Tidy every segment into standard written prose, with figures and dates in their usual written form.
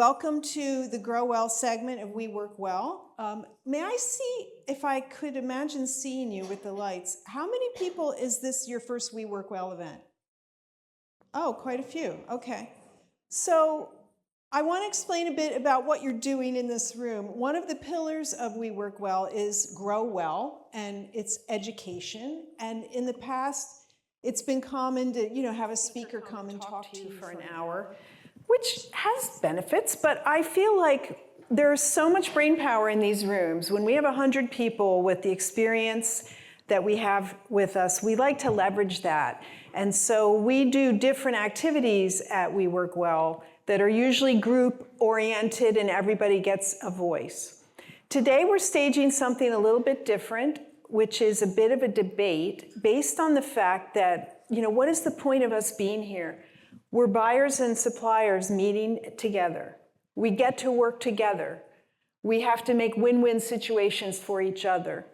Welcome to the Grow Well segment of We Work Well. May I see, if I could imagine seeing you with the lights, how many people is this your first We Work Well event? Oh, quite a few, okay. So I want to explain a bit about what you're doing in this room. One of the pillars of We Work Well is Grow Well, and it's education. And in the past, it's been common to, have a speaker come and talk to you for an hour, which has benefits, but I feel like there's so much brain power in these rooms. When we have 100 people with the experience that we have with us, we like to leverage that. And so we do different activities at We Work Well that are usually group-oriented and everybody gets a voice. Today we're staging something a little bit different, which is a bit of a debate based on the fact that, what is the point of us being here? We're buyers and suppliers meeting together. We get to work together. We have to make win-win situations for each other.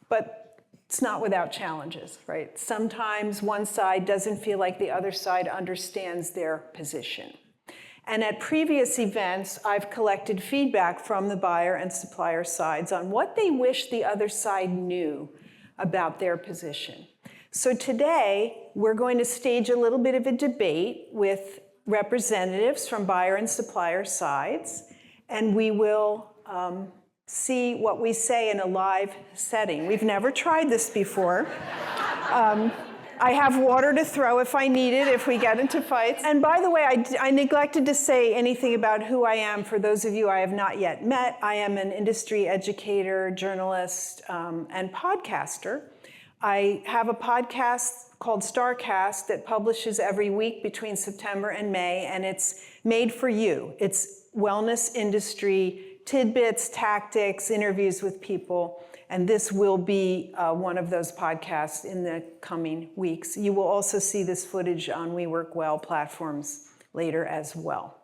But it's not without challenges, right? Sometimes one side doesn't feel like the other side understands their position. And at previous events, I've collected feedback from the buyer and supplier sides on what they wish the other side knew about their position. So today, we're going to stage a little bit of a debate with representatives from buyer and supplier sides, and we will see what we say in a live setting. We've never tried this before. I have water to throw if I need it, if we get into fights. And by the way, I neglected to say anything about who I am for those of you I have not yet met. I am an industry educator, journalist, and podcaster. I have a podcast called Starcast that publishes every week between September and May, and it's made for you. It's wellness industry tidbits, tactics, interviews with people, and this will be one of those podcasts in the coming weeks. You will also see this footage on We Work Well platforms later as well.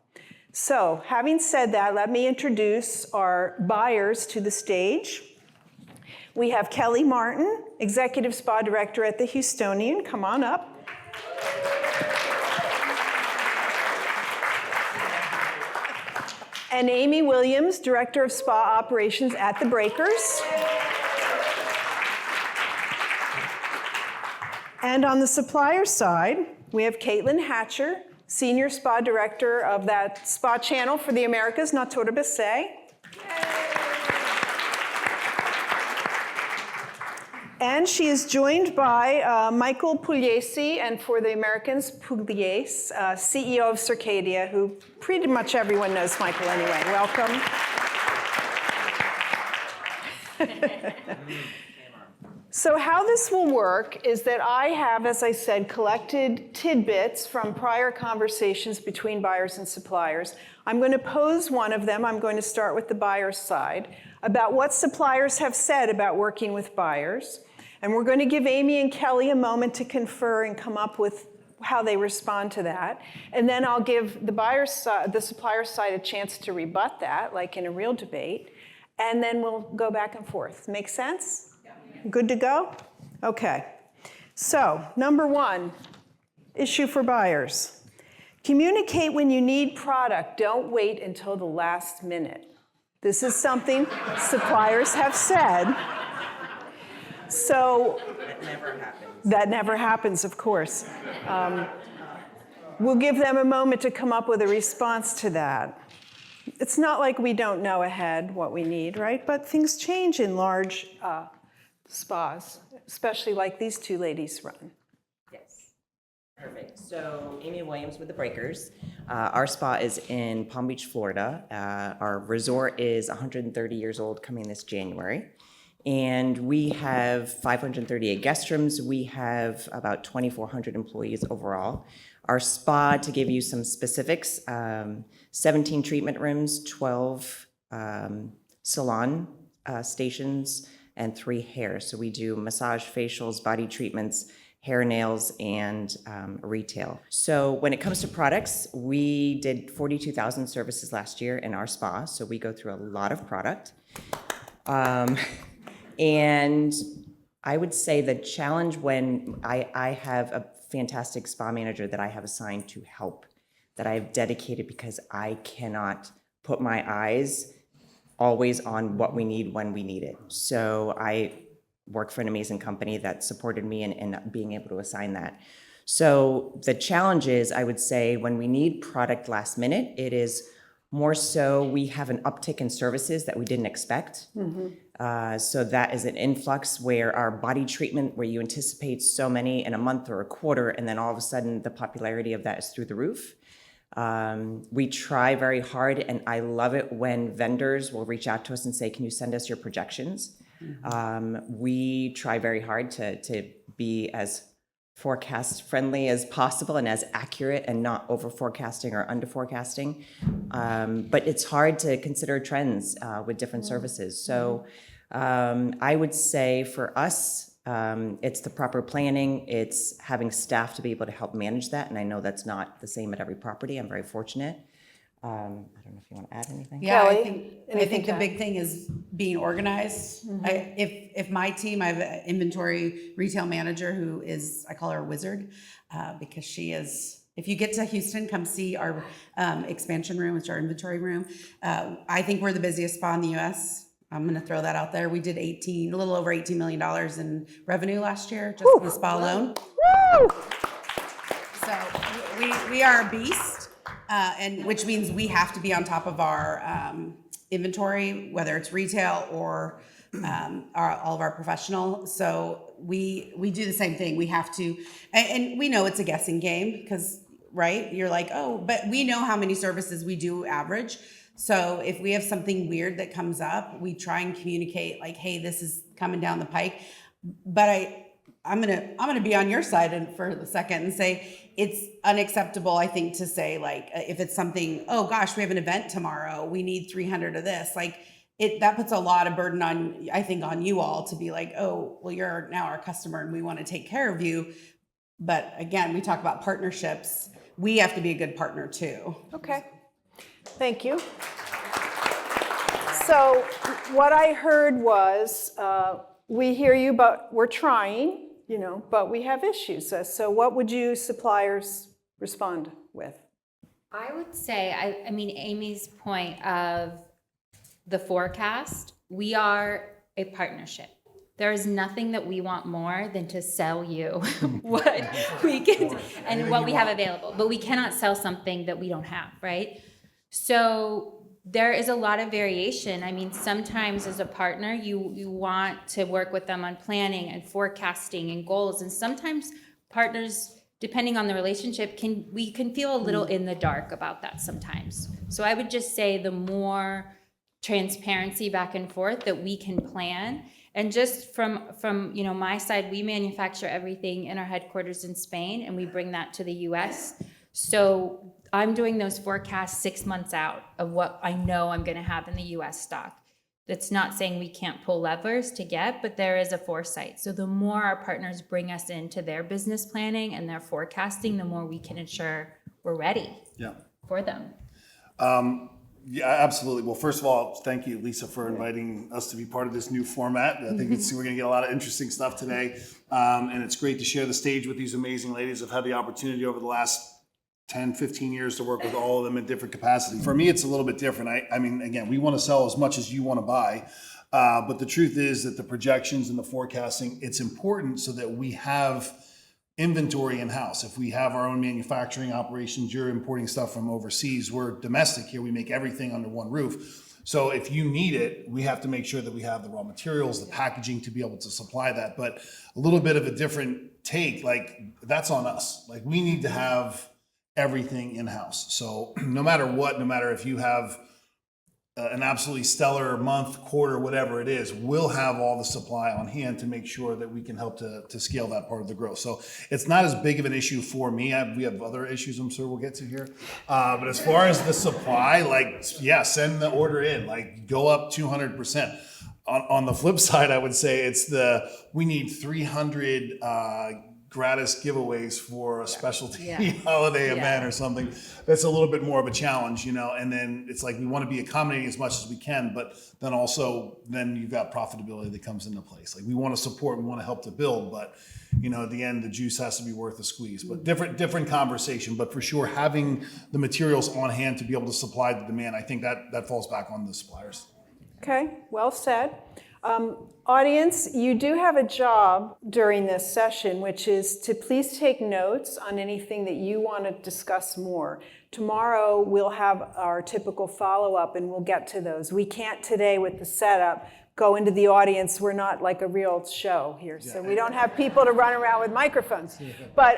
So, having said that, let me introduce our buyers to the stage. We have Kelly Martin, Executive Spa Director at the Houstonian. Come on up. And Amy Williams, Director of Spa Operations at the Breakers. And on the supplier side, we have Katlyn Hatcher, Senior Spa Director of that spa channel for the Americas, Natura Bissé. And she is joined by Michael Pugliese, and for the Americans, Pugliese, CEO of Circadia, who pretty much everyone knows Michael anyway. Welcome. So how this will work is that I have, as I said, collected tidbits from prior conversations between buyers and suppliers. I'm going to pose one of them. I'm going to start with the buyer's side, about what suppliers have said about working with buyers. And we're going to give Amy and Kelly a moment to confer and come up with how they respond to that. And then I'll give the buyer's side, the supplier's side a chance to rebut that, like in a real debate. And then we'll go back and forth. Make sense? Yeah. Good to go? Okay. So, number one, issue for buyers. Communicate when you need product. Don't wait until the last minute. This is something suppliers have said. So that never happens. That never happens, of course. We'll give them a moment to come up with a response to that. It's not like we don't know ahead what we need, right? But things change in large spas, especially like these two ladies run. Yes. Perfect. So Amy Williams with the Breakers. Our spa is in Palm Beach, Florida. Our resort is 130 years old coming this January. And we have 538 guest rooms. We have about 2,400 employees overall. Our spa, to give you some specifics, 17 treatment rooms, 12 salon stations, and 3 hair. So we do massage, facials, body treatments, hair, nails, and retail. So when it comes to products, we did 42,000 services last year in our spa. So we go through a lot of product. And I would say the challenge when I have a fantastic spa manager that I have assigned to help, that I have dedicated because I cannot put my eyes always on what we need when we need it. So I work for an amazing company that supported me in being able to assign that. So the challenge is, I would say, when we need product last minute, it is more so we have an uptick in services that we didn't expect. So that is an influx where our body treatment, where you anticipate so many in a month or a quarter, and then all of a sudden the popularity of that is through the roof. We try very hard, and I love it when vendors will reach out to us and say, can you send us your projections? We try very hard to be as forecast friendly as possible and as accurate and not over forecasting or under forecasting. But it's hard to consider trends with different services. So I would say for us, it's the proper planning. It's having staff to be able to help manage that. And I know that's not the same at every property. I'm very fortunate. I don't know if you want to add anything. Yeah, Kelley, I think the big thing is being organized. If my team, I have an inventory retail manager who is, I call her a wizard, because she is. If you get to Houston, come see our expansion room, which is our inventory room. I think we're the busiest spa in the U.S. I'm going to throw that out there. We did a little over $18 million in revenue last year, just in the spa alone. So we are a beast. And which means we have to be on top of our inventory, whether it's retail or all of our professional. So we do the same thing. We have to, and we know it's a guessing game because, right? You're like, oh, but we know how many services we do average. So if we have something weird that comes up, we try and communicate like, hey, this is coming down the pike. But I'm gonna be on your side for a second and say it's unacceptable, I think, to say like if it's something, oh gosh, we have an event tomorrow, we need 300 of this, like that puts a lot of burden on, I think, on you all to be like, oh, well, you're now our customer and we want to take care of you. But again, we talk about partnerships. We have to be a good partner too. Okay, thank you. So what I heard was, we hear you, but we're trying, but we have issues. So what would you suppliers respond with? I would say, I mean, Amy's point of the forecast, we are a partnership. There is nothing that we want more than to sell you what we can and what we have available, but we cannot sell something that we don't have, right? So there is a lot of variation. I mean, sometimes as a partner, you want to work with them on planning and forecasting and goals. And sometimes partners, depending on the relationship, we can feel a little in the dark about that sometimes. So I would just say the more transparency back and forth that we can plan. And just from my side, we manufacture everything in our headquarters in Spain, and we bring that to the US. So I'm doing those forecasts 6 months out of what I know I'm going to have in the US stock. That's not saying we can't pull levers to get, but there is a foresight. So the more our partners bring us into their business planning and their forecasting, the more we can ensure we're ready for them. Yeah, absolutely. Well, first of all, thank you, Lisa, for inviting us to be part of this new format. I think we're going to get a lot of interesting stuff today. And it's great to share the stage with these amazing ladies. I've had the opportunity over the last 10, 15 years to work with all of them in different capacities. For me, it's a little bit different. I mean, again, we want to sell as much as you want to buy. But the truth is that the projections and the forecasting, it's important so that we have inventory in-house. If we have our own manufacturing operations, you're importing stuff from overseas, we're domestic here, we make everything under one roof. So if you need it, we have to make sure that we have the raw materials, the packaging to be able to supply that. But a little bit of a different take, like that's on us. Like we need to have everything in-house. So no matter what, no matter if you have an absolutely stellar month, quarter, whatever it is, we'll have all the supply on hand to make sure that we can help to scale that part of the growth. So it's not as big of an issue for me. We have other issues I'm sure we'll get to here. But as far as the supply, send the order in, go up 200%. On the flip side, I would say we need 300 gratis giveaways for a specialty holiday event or something. That's a little bit more of a challenge, and then it's like we want to be accommodating as much as we can, but then you've got profitability that comes into place. Like we want to support, we want to help to build, but at the end, the juice has to be worth the squeeze. But different conversation. But for sure, having the materials on hand to be able to supply the demand, I think that falls back on the suppliers. Okay, well said. Audience, you do have a job during this session, which is to please take notes on anything that you want to discuss more. Tomorrow, we'll have our typical follow-up, and we'll get to those. We can't today with the setup go into the audience. We're not like a real show here, so we don't have people to run around with microphones. But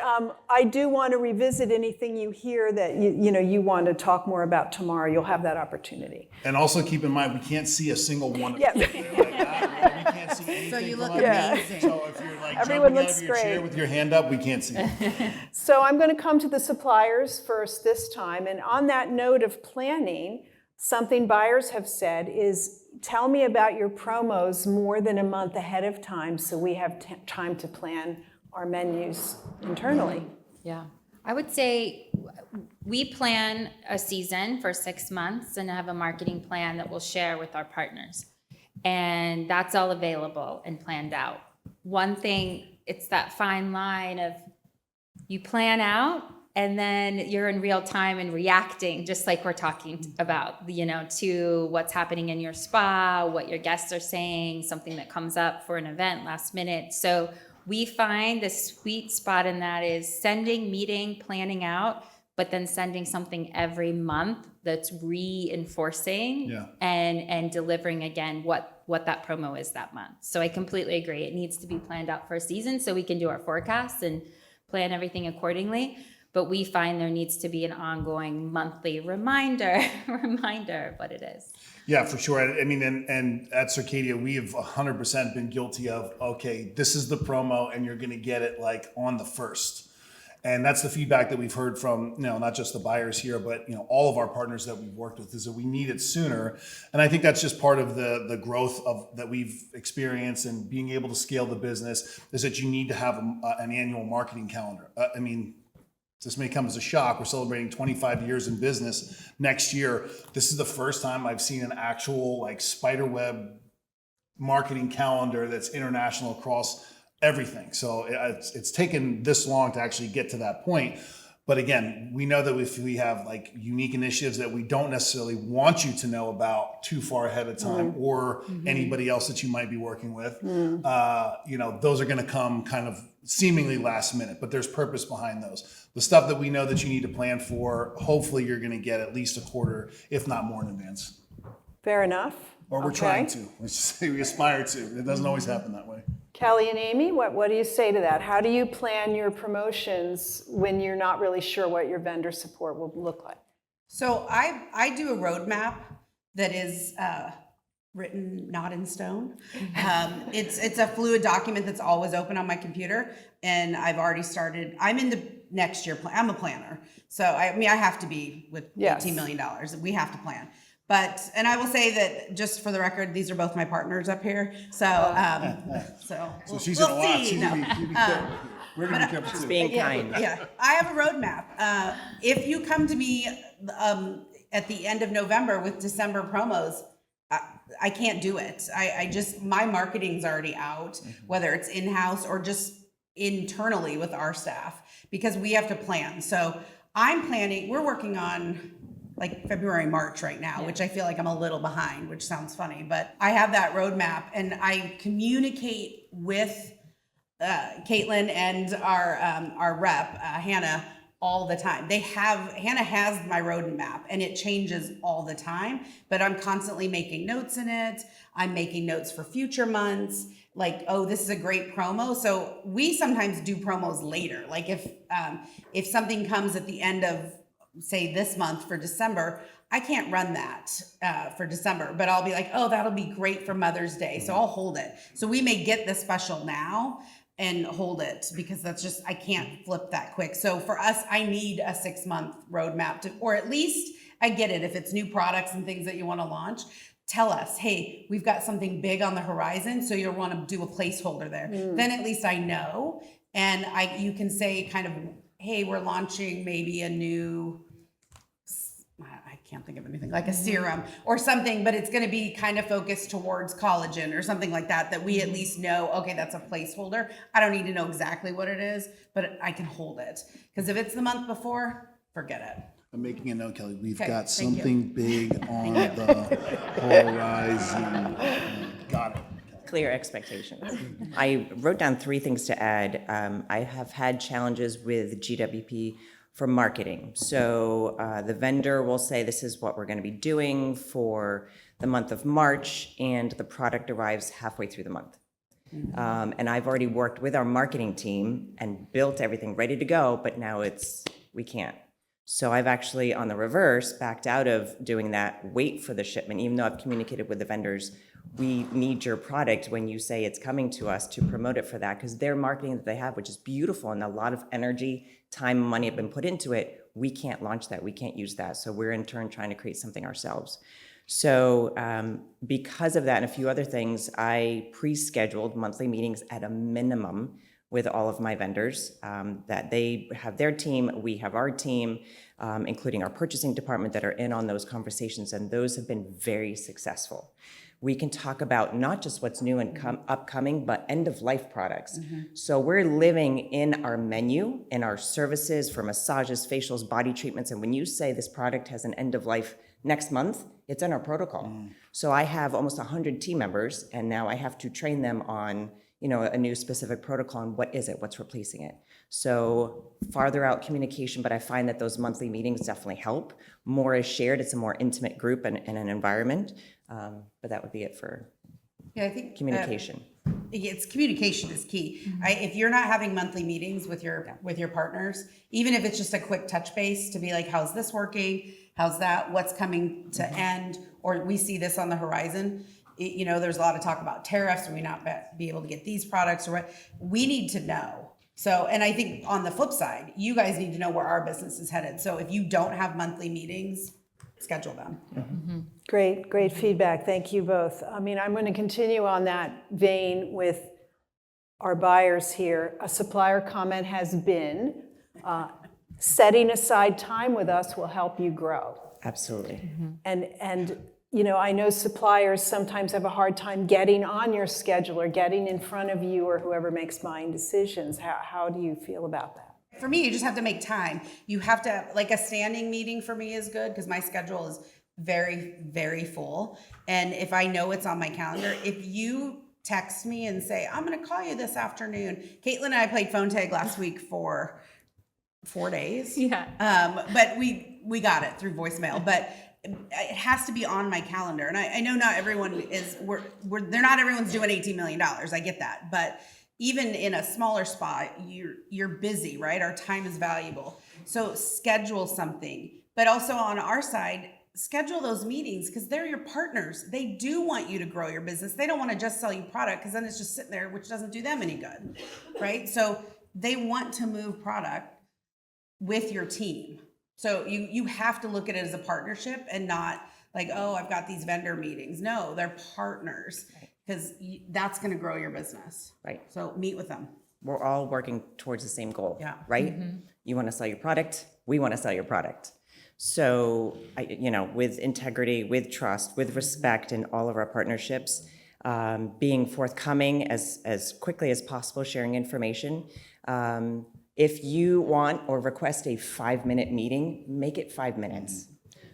I do want to revisit anything you hear that you want to talk more about tomorrow. You'll have that opportunity. And also keep in mind, we can't see a single one of Yeah. you. We can't see anything. So you look from up. amazing. So if you're like Everyone jumping out looks of your chair great. with your hand up, we can't see. So I'm going to come to the suppliers first this time. And on that note of planning, something buyers have said is, tell me about your promos more than a month ahead of time so we have time to plan our menus internally. Yeah. I would say we plan a season for 6 months and have a marketing plan that we'll share with our partners. And that's all available and planned out. One thing, it's that fine line of you plan out and then you're in real time and reacting, just like we're talking about, to what's happening in your spa, what your guests are saying, something that comes up for an event last minute. So we find the sweet spot in that is sending, meeting, planning out, but then sending something every month that's reinforcing and delivering again what that promo is that month. So I completely agree. It needs to be planned out for a season so we can do our forecasts and plan everything accordingly. But we find there needs to be an ongoing monthly reminder of what it is. Yeah, for sure. I mean, and at Circadia, we have 100% been guilty of, okay, this is the promo and you're going to get it like on the 1st. And that's the feedback that we've heard from, not just the buyers here, but, all of our partners that we've worked with is that we need it sooner. And I think that's just part of the growth that we've experienced and being able to scale the business is that you need to have an annual marketing calendar. This may come as a shock. We're celebrating 25 years in business next year. This is the first time I've seen an actual spiderweb marketing calendar that's international across everything. So it's taken this long to actually get to that point. But again, we know that if we have unique initiatives that we don't necessarily want you to know about too far ahead of time or anybody else that you might be working with, those are going to come kind of seemingly last minute, but there's purpose behind those. The stuff that we know that you need to plan for, hopefully you're going to get at least a quarter, if not more in advance. Fair enough. Or we're trying to. Let's just say we aspire to. It doesn't always happen that way. Kelly and Amy, what do you say to that? How do you plan your promotions when you're not really sure what your vendor support will look like? So I do a roadmap that is written not in stone. It's a fluid document that's always open on my computer, and I've already started. I'm into next year. I'm a planner, so I have to be with $18 million. We have to plan. But, and I will say that just for the record, these are both my partners up here. So, So she's in a lot. She's gonna be careful. We're going to be careful Just too. being kind. Yeah, I have a roadmap. If you come to me at the end of November with December promos, I can't do it. My marketing's already out, whether it's in-house or just internally with our staff, because we have to plan. So we're working on February, March right now, which I feel like I'm a little behind, which sounds funny, but I have that roadmap and I communicate with Katlyn and our rep, Hannah, all the time. Hannah has my roadmap and it changes all the time, but I'm constantly making notes in it. I'm making notes for future months. This is a great promo. So we sometimes do promos later. If something comes at the end of, say, this month for December, I can't run that for December, but I'll be like, oh, that'll be great for Mother's Day. So I'll hold it. So we may get the special now and hold it because I can't flip that quick. So for us, I need a 6-month roadmap or at least I get it. If it's new products and things that you want to launch, tell us, hey, we've got something big on the horizon. So you'll want to do a placeholder there. Then at least I know. And you can say kind of, hey, we're launching maybe a new, I can't think of anything, like a serum or something, but it's going to be kind of focused towards collagen or something like that, that we at least know, okay, that's a placeholder. I don't need to know exactly what it is, but I can hold it. Because if it's the month before, forget it. I'm making a note, Kelly. We've Okay, got thank you. something big on the horizon. Got it. Clear expectations. I wrote down 3 things to add. I have had challenges with GWP for marketing. So the vendor will say, this is what we're going to be doing for the month of March, and the product arrives halfway through the month. And I've already worked with our marketing team and built everything ready to go, but now we can't. So I've actually, on the reverse, backed out of doing that, wait for the shipment, even though I've communicated with the vendors, we need your product when you say it's coming to us to promote it for that, because their marketing that they have, which is beautiful and a lot of energy, time, money have been put into it, we can't launch that, we can't use that. So we're in turn trying to create something ourselves. So because of that and a few other things, I pre-scheduled monthly meetings at a minimum with all of my vendors, that they have their team, we have our team, including our purchasing department that are in on those conversations, and those have been very successful. We can talk about not just what's new and upcoming, but end-of-life products. So we're living in our menu, in our services for massages, facials, body treatments, and when you say this product has an end-of-life next month, it's in our protocol. So I have almost 100 team members, and now I have to train them on a new specific protocol and what is it, what's replacing it. So farther out communication, but I find that those monthly meetings definitely help. More is shared, it's a more intimate group and an environment. But that would be it for Yeah, I think communication. It's communication is key. If you're not having monthly meetings with your partners, even if it's just a quick touch base to be like, how's this working? How's that? What's coming to end? Or we see this on the horizon. There's a lot of talk about tariffs. We not be able to get these products or what. We need to know. So, and I think on the flip side, you guys need to know where our business is headed. So if you don't have monthly meetings, schedule them. Great feedback. Thank you both. I mean, I'm going to continue on that vein with our buyers here. A supplier comment has been, setting aside time with us will help you grow. Absolutely. And I know suppliers sometimes have a hard time getting on your schedule or getting in front of you or whoever makes buying decisions. How do you feel about that? For me, you just have to make time. You have to, like a standing meeting for me is good because my schedule is very, very full. And if I know it's on my calendar, if you text me and say, I'm going to call you this afternoon. Katlyn and I played phone tag last week for 4 days. Yeah. But we got it through voicemail. But it has to be on my calendar. And I know not everyone is, not everyone's doing $18 million. I get that. But even in a smaller spot, you're busy, right? Our time is valuable. So schedule something. But also on our side, schedule those meetings because they're your partners. They do want you to grow your business. They don't want to just sell you product because then it's just sitting there, which doesn't do them any good, right? So they want to move product with your team. So you have to look at it as a partnership and not like, oh, I've got these vendor meetings. No, they're partners because that's going to grow your business. Right. So meet with them. We're all working towards the same goal, Yeah. right? You want to sell your product, we want to sell your product. So, with integrity, with trust, with respect in all of our partnerships, being forthcoming as quickly as possible, sharing information. If you want or request a 5-minute meeting, make it 5 minutes.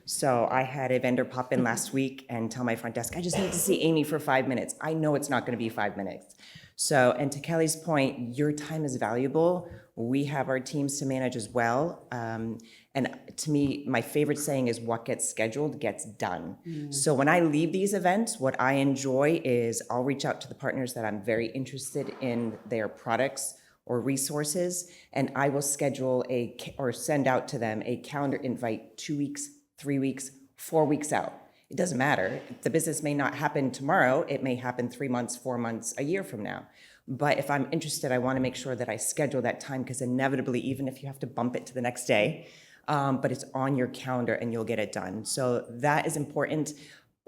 So I had a vendor pop in last week and tell my front desk, I just need to see Amy for 5 minutes. I know it's not going to be 5 minutes. So, and to Kelly's point, your time is valuable. We have our teams to manage as well. And to me, my favorite saying is what gets scheduled gets done. So when I leave these events, what I enjoy is I'll reach out to the partners that I'm very interested in their products or resources, and I will schedule or send out to them a calendar invite 2 weeks, 3 weeks, 4 weeks out. It doesn't matter. The business may not happen tomorrow. It may happen 3 months, 4 months, a year from now. But if I'm interested, I want to make sure that I schedule that time because inevitably, even if you have to bump it to the next day, but it's on your calendar and you'll get it done. So that is important.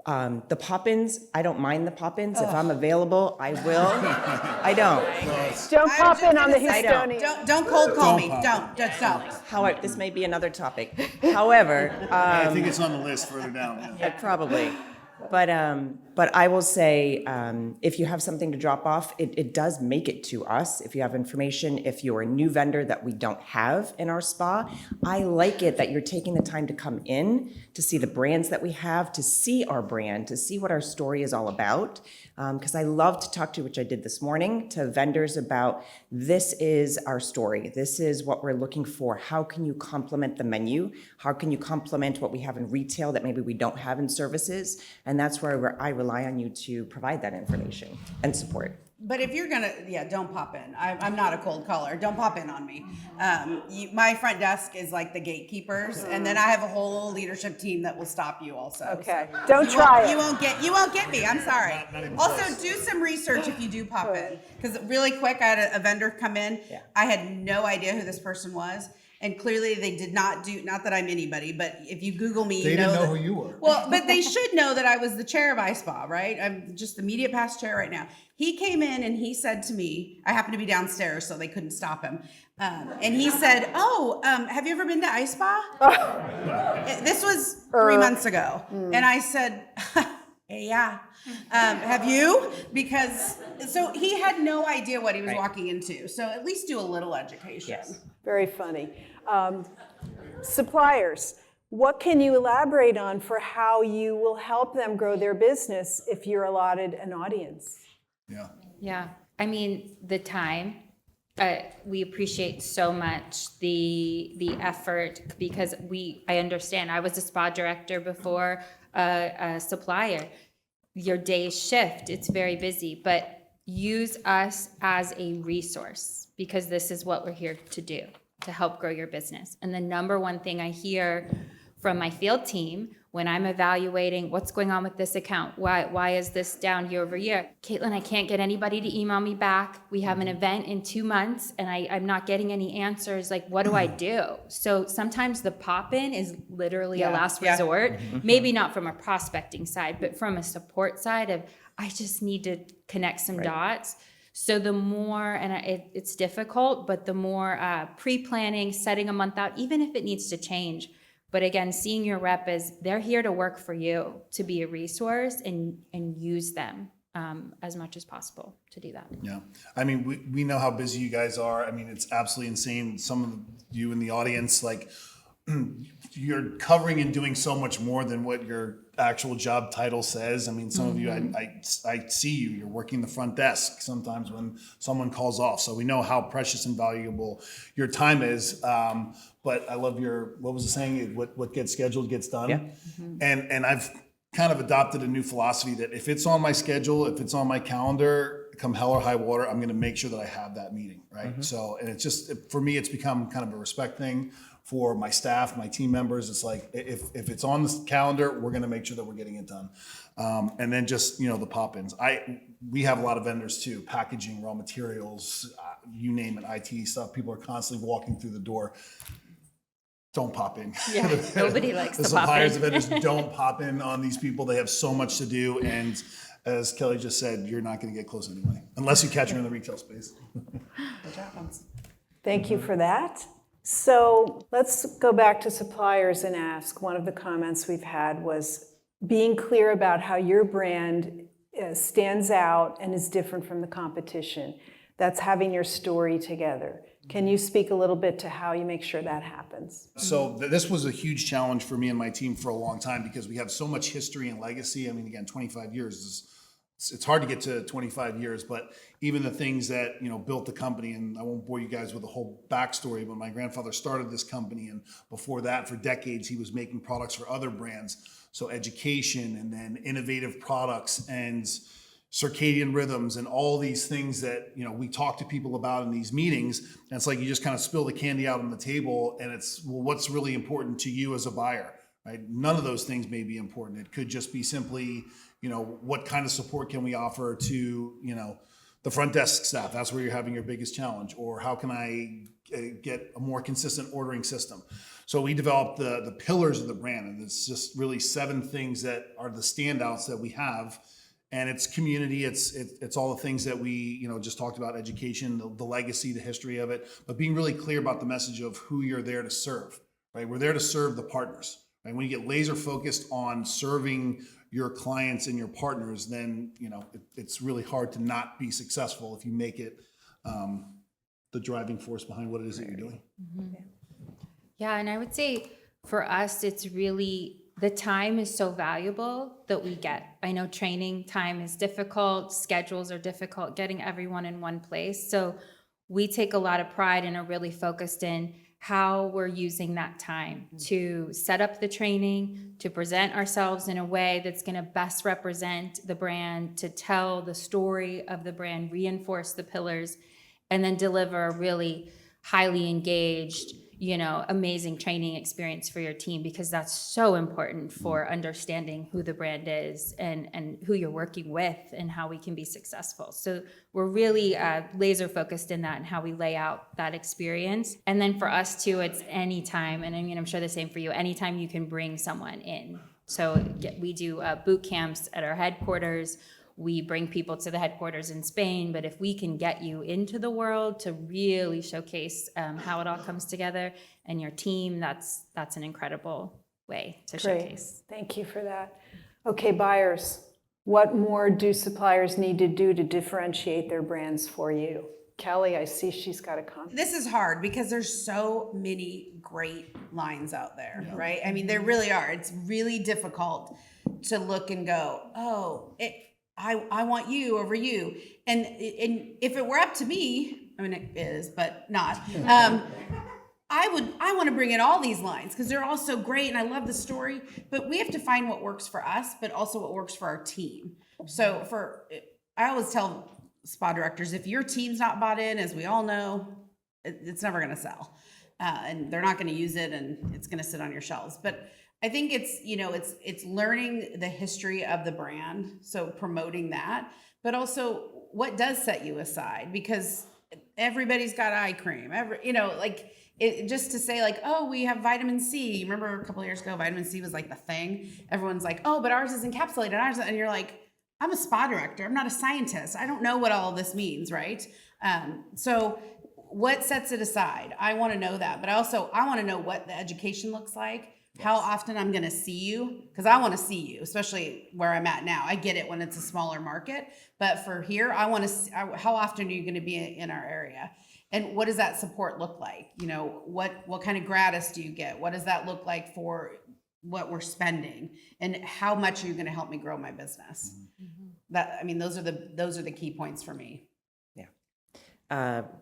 The pop-ins, I don't mind the pop-ins. If I'm available, I will. I don't. Don't pop in on the I don't. Houstonian. Don't cold call me. pop. Don't. Just don't. However, this may be another topic. However, I think it's on the list further down. Yeah. probably. But I will say, if you have something to drop off, it does make it to us. If you have information, if you're a new vendor that we don't have in our spa, I like it that you're taking the time to come in, to see the brands that we have, to see our brand, to see what our story is all about. Because I love to talk to, which I did this morning, to vendors about this is our story. This is what we're looking for. How can you complement the menu? How can you complement what we have in retail that maybe we don't have in services? And that's where I rely on you to provide that information and support. But if you're gonna, don't pop in. I'm not a cold caller. Don't pop in on me. My front desk is like the gatekeepers, and then I have a whole leadership team that will stop you also. Okay, So don't try you it. won't get me. I'm sorry. Not even Also, close. do some research if you do pop in, because really quick, I had a vendor come in. Yeah. I had no idea who this person was. And clearly they did not do, not that I'm anybody, but if you Google me, They you didn't know that- who you were. Well, but they should know that I was the chair of iSpa, right? I'm just the immediate past chair right now. He came in and he said to me, I happened to be downstairs, so they couldn't stop him. And he said, have you ever been to iSpa? This was 3 months ago. And I said, yeah. Have you? Because, so he had no idea what he was walking into. So at least do a little education. Yes. Very funny. Suppliers, what can you elaborate on for how you will help them grow their business if you're allotted an audience? Yeah. Yeah, I mean, the time, we appreciate so much the effort because I understand, I was a spa director before a supplier. Your days shift, it's very busy, but use us as a resource because this is what we're here to do, to help grow your business. And the number one thing I hear from my field team when I'm evaluating what's going on with this account, why is this down year over year? Katlyn, I can't get anybody to email me back. We have an event in 2 months and I'm not getting any answers. Like, what do I do? So sometimes the pop-in is literally a last resort. Maybe not from a prospecting side, but from a support side of, I just need to connect some dots. So the more, and it's difficult, but the more pre-planning, setting a month out, even if it needs to change. But again, seeing your rep as they're here to work for you, to be a resource and use them as much as possible to do that. Yeah. I mean, we know how busy you guys are. I mean, it's absolutely insane. Some of you in the audience, like, you're covering and doing so much more than what your actual job title says. I mean, some of you, I see you, you're working the front desk sometimes when someone calls off. So we know how precious and valuable your time is. But I love what was the saying? What gets scheduled gets done. Yeah. And I've kind of adopted a new philosophy that if it's on my schedule, if it's on my calendar, come hell or high water, I'm going to make sure that I have that meeting. Right. So, and it's just, for me, it's become kind of a respect thing. For my staff, my team members, it's like, if it's on the calendar, we're going to make sure that we're getting it done. And then just, the pop-ins. We have a lot of vendors too, packaging, raw materials, you name it, IT stuff. People are constantly walking through the door. Don't pop in. Yeah, nobody likes the to pop suppliers, in. the vendors don't pop in on these people. They have so much to do. And as Kelly just said, you're not going to get close anyway, unless you catch her in the retail space. Thank you for that. So let's go back to suppliers and ask, one of the comments we've had was being clear about how your brand stands out and is different from the competition. That's having your story together. Can you speak a little bit to how you make sure that happens? So this was a huge challenge for me and my team for a long time because we have so much history and legacy. I mean, again, 25 years is, it's hard to get to 25 years, but even the things that, built the company, and I won't bore you guys with the whole backstory, but my grandfather started this company, and before that, for decades, he was making products for other brands. So education, and then innovative products, and circadian rhythms, and all these things that, we talk to people about in these meetings. And it's like you just kind of spill the candy out on the table, and it's, well, what's really important to you as a buyer, right? None of those things may be important. It could just be simply, what kind of support can we offer to, the front desk staff, that's where you're having your biggest challenge. Or how can I get a more consistent ordering system? So we developed the pillars of the brand, and it's just really 7 things that are the standouts that we have. And it's community, it's all the things that we, you know, just talked about, education, the legacy, the history of it, but being really clear about the message of who you're there to serve, right? We're there to serve the partners, right? When you get laser focused on serving your clients and your partners, then, you know, it's really hard to not be successful if you make it the driving force behind what it is that you're doing. Yeah, and I would say for us, it's really, the time is so valuable that we get. I know training time is difficult, schedules are difficult, getting everyone in one place. So we take a lot of pride and are really focused in how we're using that time to set up the training, to present ourselves in a way that's going to best represent the brand, to tell the story of the brand, reinforce the pillars, and then deliver a really highly engaged, you know, amazing training experience for your team, because that's so important for understanding who the brand is and who you're working with and how we can be successful. So we're really laser focused in that and how we lay out that experience. And then for us too, it's anytime, and I mean, I'm sure the same for you, anytime you can bring someone in. So we do boot camps at our headquarters. We bring people to the headquarters in Spain, but if we can get you into the world to really showcase how it all comes together and your team, that's an incredible way to Great. showcase. Thank you for that. Okay, buyers, what more do suppliers need to do to differentiate their brands for you? Kelly, I see she's got a comment. This is hard because there's so many great lines out there, right? I mean, there really are. It's really difficult to look and go, oh, I want you over you. And if it were up to me, I mean, it is, but not. I want to bring in all these lines because they're all so great and I love the story, but we have to find what works for us, but also what works for our team. So I always tell spa directors, if your team's not bought in, as we all know, it's never going to sell. And they're not going to use it and it's going to sit on your shelves. But I think it's learning the history of the brand, so promoting that, but also what does set you aside, because everybody's got eye cream. Just to say like, oh, we have vitamin C. You remember a couple of years ago, vitamin C was like the thing. Everyone's like, oh, but ours is encapsulated. And you're like, I'm a spa director. I'm not a scientist. I don't know what all of this means, right? So what sets it aside? I want to know that, but I want to know what the education looks like. How often I'm going to see you, because I want to see you, especially where I'm at now. I get it when it's a smaller market, but for here, I want to see, how often are you going to be in our area? And what does that support look like? You know, what kind of gratis do you get? What does that look like for what we're spending? And how much are you going to help me grow my business? Those are the key points for me.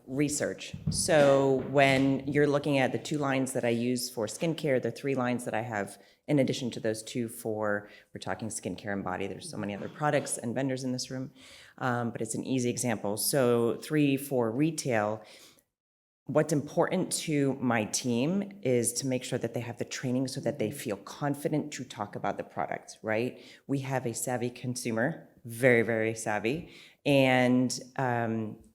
Research. So when you're looking at the 2 lines that I use for skincare, the 3 lines that I have in addition to those 2 we're talking skincare and body. There's so many other products and vendors in this room, but it's an easy example. So 3 for retail. What's important to my team is to make sure that they have the training so that they feel confident to talk about the product, right? We have a savvy consumer, very, very savvy, and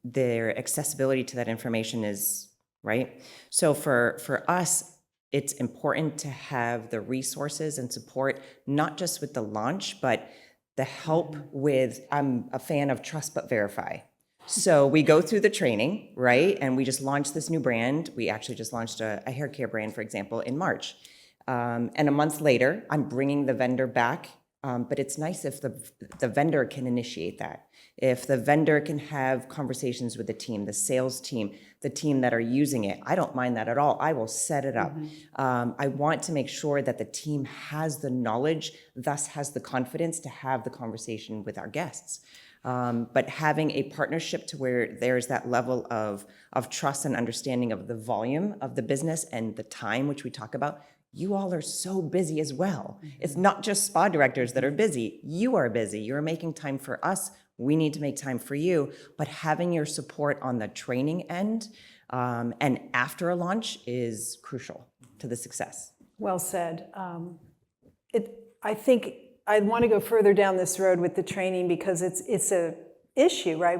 their accessibility to that information is, right? So for us, it's important to have the resources and support, not just with the launch, but the help with, I'm a fan of trust but verify. So we go through the training, right? And we just launched this new brand. We actually just launched a hair care brand, for example, in March. And a month later, I'm bringing the vendor back. But it's nice if the vendor can initiate that. If the vendor can have conversations with the team, the sales team, the team that are using it, I don't mind that at all. I will set it up. I want to make sure that the team has the knowledge, thus has the confidence to have the conversation with our guests. But having a partnership to where there's that level of trust and understanding of the volume of the business and the time, which we talk about, you all are so busy as well. It's not just spa directors that are busy. You are busy. You're making time for us. We need to make time for you. But having your support on the training end and after a launch is crucial to the success. Well said. I think I want to go further down this road with the training because it's a issue, right?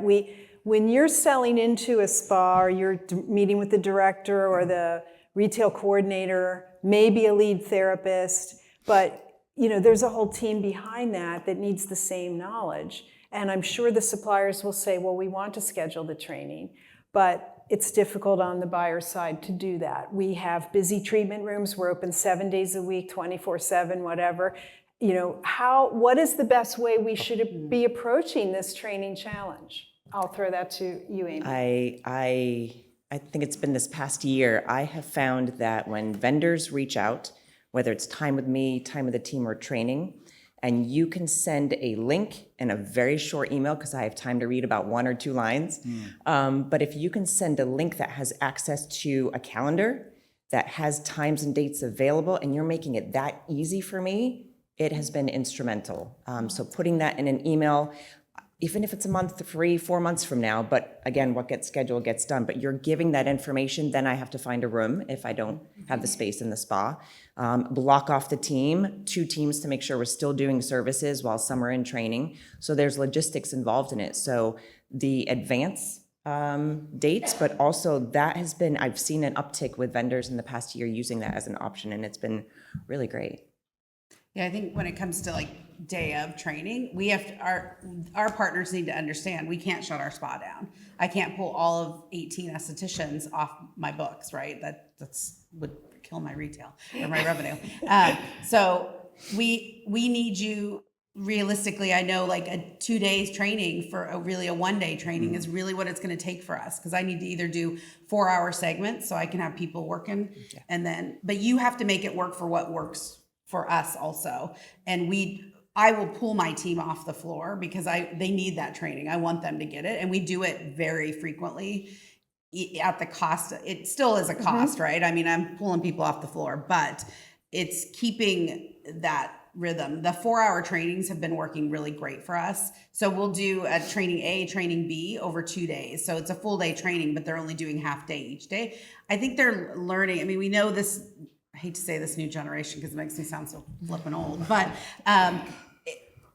when you're selling into a spa or you're meeting with the director or the retail coordinator, maybe a lead therapist, but there's a whole team behind that needs the same knowledge. And I'm sure the suppliers will say, well, we want to schedule the training, but it's difficult on the buyer side to do that. We have busy treatment rooms. We're open 7 days a week, 24/7, whatever. What is the best way we should be approaching this training challenge? I'll throw that to you, Amy. I think it's been this past year, I have found that when vendors reach out, whether it's time with me, time with the team, or training, and you can send a link in a very short email, because I have time to read about 1 or 2 lines. But if you can send a link that has access to a calendar, that has times and dates available, and you're making it that easy for me, it has been instrumental. So putting that in an email, even if it's a month, 3, 4 months from now, but again, what gets scheduled gets done, but you're giving that information, then I have to find a room if I don't have the space in the spa. Block off the team, 2 teams to make sure we're still doing services while some are in training. So there's logistics involved in it. So the advance dates, but also that has been, I've seen an uptick with vendors in the past year using that as an option, and it's been really great. Yeah, I think when it comes to like day of training, we have to, our partners need to understand we can't shut our spa down. I can't pull all of 18 estheticians off my books, right? That's would kill my retail or my revenue. So we need you. Realistically, I know like a 2 days training for a 1 day training is really what it's going to take for us, because I need to either do 4-hour segments so I can have people working, and then, but you have to make it work for what works for us also. And I will pull my team off the floor because they need that training. I want them to get it, and we do it very frequently at the cost. It still is a cost, right? I mean, I'm pulling people off the floor, but it's keeping that rhythm. The 4-hour trainings have been working really great for us. So we'll do a training A, training B over 2 days. So it's a full day training, but they're only doing half day each day. I think they're learning. I mean, we know this, I hate to say this new generation because it makes me sound so flippin' old, but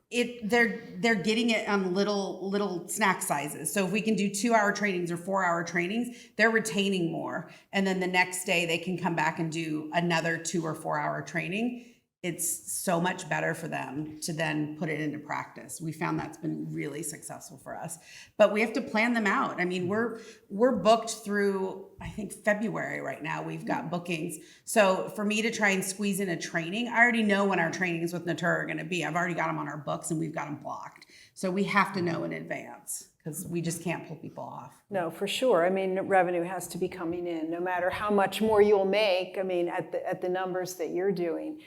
they're getting it on little snack sizes. So if we can do 2-hour trainings or 4-hour trainings, they're retaining more. And then the next day they can come back and do another 2 or 4-hour training. It's so much better for them to then put it into practice. We found that's been really successful for us, but we have to plan them out. I mean, we're booked through, I think, February right now. We've got bookings. So for me to try and squeeze in a training, I already know when our trainings with Natura are going to be. I've already got them on our books and we've got them blocked. So we have to know in advance, because we just can't pull people off. No, for sure. I mean, revenue has to be coming in, no matter how much more you'll make. I mean, at the numbers that you're doing.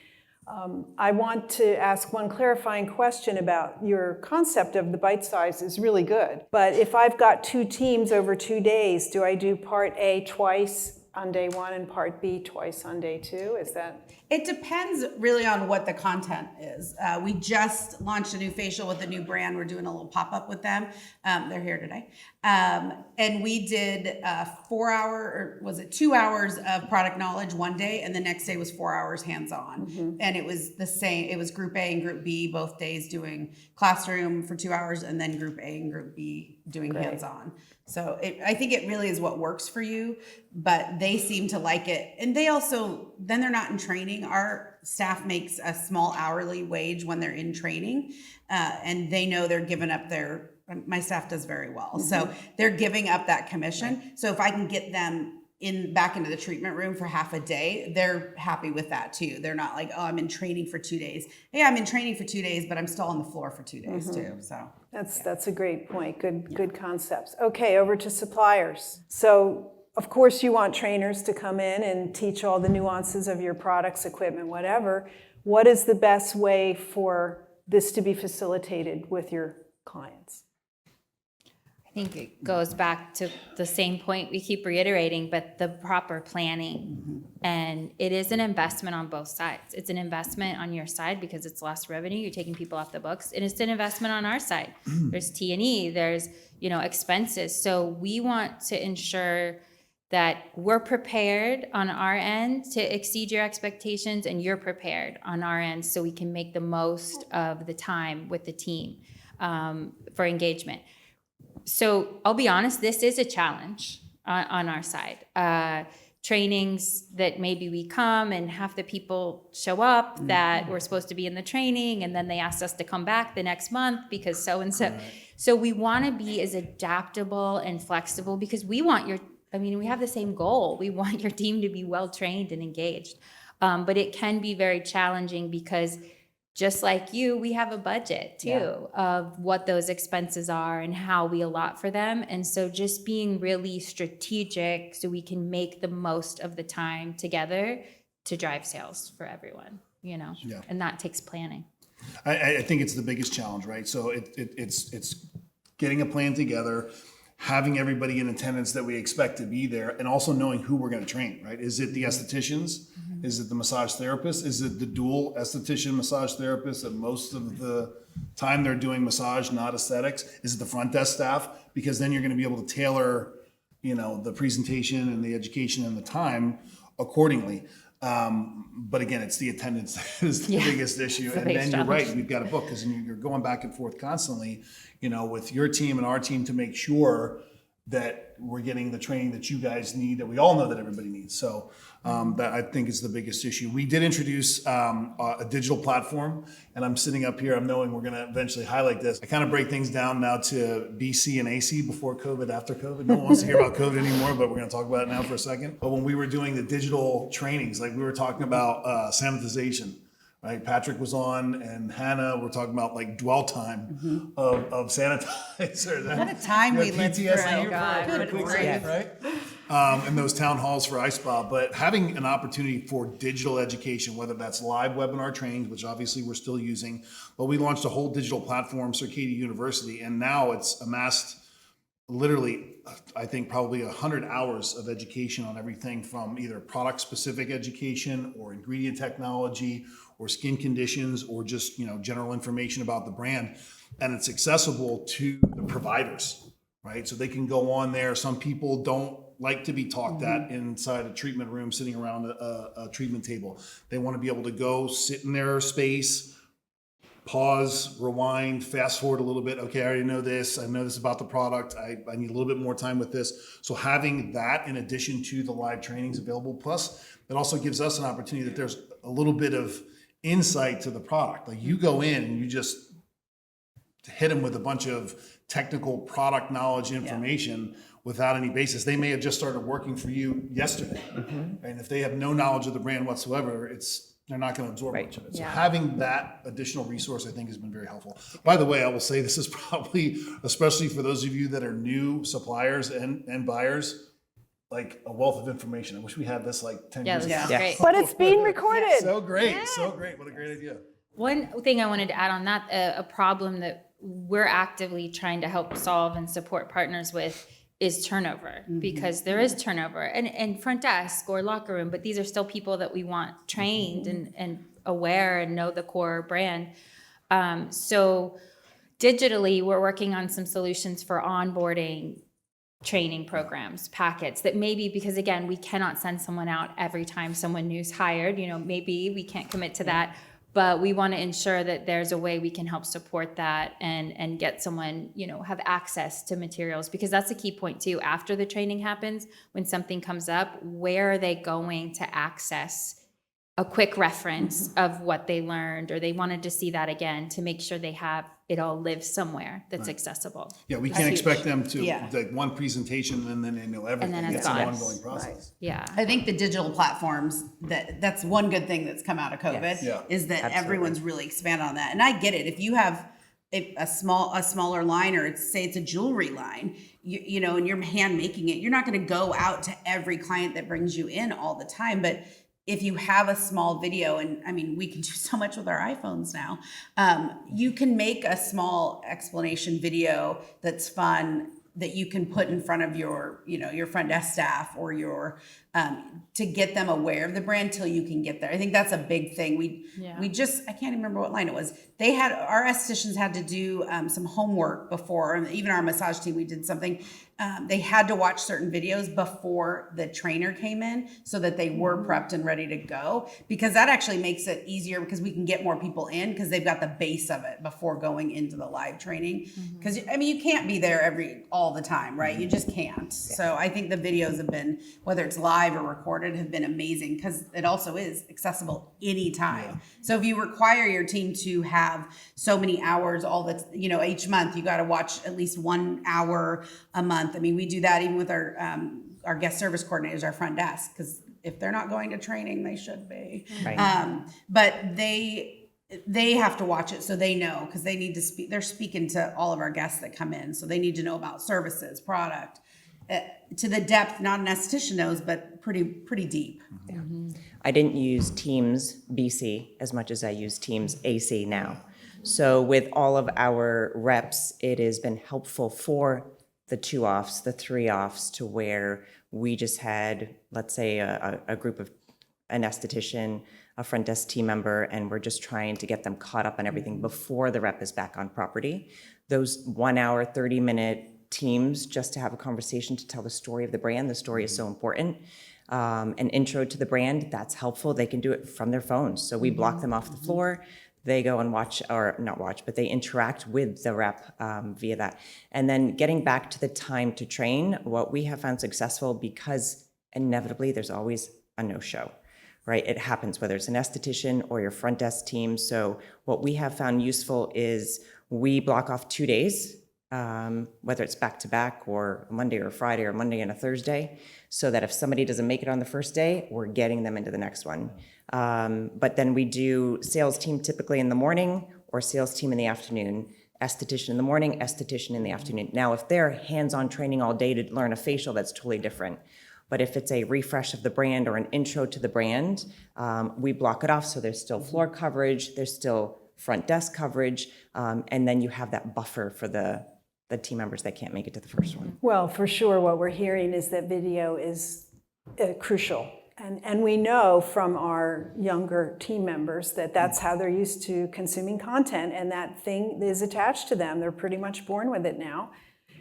I want to ask one clarifying question about your concept of the bite size is really good. But if I've got 2 teams over 2 days, do I do part A twice on day 1 and part B twice on day 2? Is that? It depends really on what the content is. We just launched a new facial with a new brand. We're doing a little pop-up with them. They're here today. And we did 2 hours of product knowledge one day, and the next day was 4 hours hands-on. And it was the same. It was group A and group B, both days doing classroom for 2 hours, and then group A and group B doing hands-on. So I think it really is what works for you, but they seem to like it. And they also, then they're not in training. Our staff makes a small hourly wage when they're in training, and they know they're giving up my staff does very well. So they're giving up that commission. Right. So if I can get them back into the treatment room for half a day, they're happy with that too. They're not like, oh, I'm in training for 2 days. Yeah, I'm in training for 2 days, but I'm still on the floor for 2 days too. So that's a great point. Good concepts. Okay, over to suppliers. So of course you want trainers to come in and teach all the nuances of your products, equipment, whatever. What is the best way for this to be facilitated with your clients? I think it goes back to the same point we keep reiterating, but the proper planning. And it is an investment on both sides. It's an investment on your side because it's lost revenue. You're taking people off the books. And it's an investment on our side. There's T&E, there's, expenses. So we want to ensure that we're prepared on our end to exceed your expectations, and you're prepared on our end so we can make the most of the time with the team for engagement. So I'll be honest, this is a challenge on our side. Trainings that maybe we come and half the people show up that were supposed to be in the training, and then they asked us to come back the next month because so-and-so. So we want to be as adaptable and flexible because we have the same goal. We want your team to be well-trained and engaged. But it can be very challenging because just like you, we have a budget too of what those expenses are and how we allot for them. And so just being really strategic so we can make the most of the time together to drive sales for everyone, and that takes planning. I think it's the biggest challenge, right? So it's getting a plan together, having everybody in attendance that we expect to be there, and also knowing who we're going to train, right? Is it the estheticians? Is it the massage therapist? Is it the dual esthetician massage therapist that most of the time they're doing massage, not aesthetics? Is it the front desk staff? Because then you're going to be able to tailor, the presentation and the education and the time accordingly. But again, it's the attendance that is the biggest issue. And then you're right, we've got to book because you're going back and forth constantly, with your team and our team to make sure that we're getting the training that you guys need, that we all know that everybody needs. So that I think is the biggest issue. We did introduce a digital platform, and I'm sitting up here, I'm knowing we're going to eventually highlight this. I kind of break things down now to BC and AC, before COVID, after COVID. No one wants to hear about COVID anymore, but we're going to talk about it now for a second. But when we were doing the digital trainings, like we were talking about sanitization, right? Patrick was on, and Hannah, we're talking about like dwell time of sanitizer. What a time we lived through. PTSD God, for a what a quick grief. second, right? And those town halls for iSpa, but having an opportunity for digital education, whether that's live webinar trainings, which obviously we're still using, but we launched a whole digital platform, Circadia University, and now it's amassed literally, I think probably 100 hours of education on everything from either product specific education or ingredient technology or skin conditions or just, general information about the brand. And it's accessible to the providers, right? So they can go on there. Some people don't like to be talked at inside a treatment room, sitting around a treatment table. They want to be able to go sit in their space, pause, rewind, fast forward a little bit. Okay, I already know this. I know this about the product. I need a little bit more time with this. So having that in addition to the live trainings available, plus it also gives us an opportunity that there's a little bit of insight to the product. Like you go in and you just hit them with a bunch of technical product knowledge information without any basis. They may have just started working for you yesterday. And if they have no knowledge of the brand whatsoever, they're not going to absorb much of it. So having that additional resource, I think, has been very helpful. By the way, I will say this is probably, especially for those of you that are new suppliers and buyers, like a wealth of information. I wish we had this like 10 years ago. This is great. But it's being recorded. So great, so great. What a great idea. One thing I wanted to add on that, a problem that we're actively trying to help solve and support partners with is turnover, because there is turnover and front desk or locker room, but these are still people that we want trained and aware and know the core brand. So digitally, we're working on some solutions for onboarding training programs, packets that maybe, because again, we cannot send someone out every time someone new's hired, maybe we can't commit to that. But we want to ensure that there's a way we can help support that and get someone, have access to materials, because that's a key point too. After the training happens, when something comes up, where are they going to access a quick reference of what they learned, or they wanted to see that again to make sure they have it all live somewhere that's accessible. Yeah, we can't expect them to like one presentation and then they know everything. And then it's it's an gone. ongoing process. Yeah. I think the digital platforms, that's one good thing that's come out of COVID, Yes. Yeah. is that Absolutely. everyone's really expanded on that. And I get it. If you have a smaller line, or say it's a jewelry line, and you're hand making it, you're not going to go out to every client that brings you in all the time. But if you have a small video, and I mean, we can do so much with our iPhones now, you can make a small explanation video that's fun that you can put in front of your, your front desk staff or your to get them aware of the brand till you can get there. I think that's a big thing. We just, I can't even remember what line it was. Our estheticians had to do some homework before, and even our massage team, we did something. They had to watch certain videos before the trainer came in so that they were prepped and ready to go, because that actually makes it easier because we can get more people in because they've got the base of it before going into the live training. Because I mean, you can't be there all the time, right? You just can't. So I think the videos have been, whether it's live or recorded, have been amazing because it also is accessible anytime. So if you require your team to have so many hours each month, you got to watch at least 1 hour a month. I mean, we do that even with our guest service coordinators, our front desk, because if they're not going to training, they should be. Right. But they have to watch it so they know, because they need to speak. They're speaking to all of our guests that come in, so they need to know about services, product, to the depth not an esthetician knows, but pretty deep. Yeah. I didn't use Teams BC as much as I use Teams AC now. So with all of our reps, it has been helpful for the 2 offs, the 3 offs, to where we just had, let's say, a group of an esthetician, a front desk team member, and we're just trying to get them caught up on everything before the rep is back on property. Those 1 hour, 30-minute teams just to have a conversation to tell the story of the brand. The story is so important. An intro to the brand, that's helpful. They can do it from their phones. So we block them off the floor. They go and watch, or not watch, but they interact with the rep via that. And then getting back to the time to train, what we have found successful, because inevitably there's always a no-show, right? It happens whether it's an esthetician or your front desk team. So what we have found useful is we block off 2 days, whether it's back-to-back or Monday or Friday or Monday and a Thursday, so that if somebody doesn't make it on the first day, we're getting them into the next one. But then we do sales team typically in the morning or sales team in the afternoon, esthetician in the morning, esthetician in the afternoon. Now, if they're hands-on training all day to learn a facial, that's totally different. But if it's a refresh of the brand or an intro to the brand, we block it off so there's still floor coverage, there's still front desk coverage, and then you have that buffer for the team members that can't make it to the first one. Well, for sure, what we're hearing is that video is crucial. And we know from our younger team members that that's how they're used to consuming content, and that thing is attached to them. They're pretty much born with it now.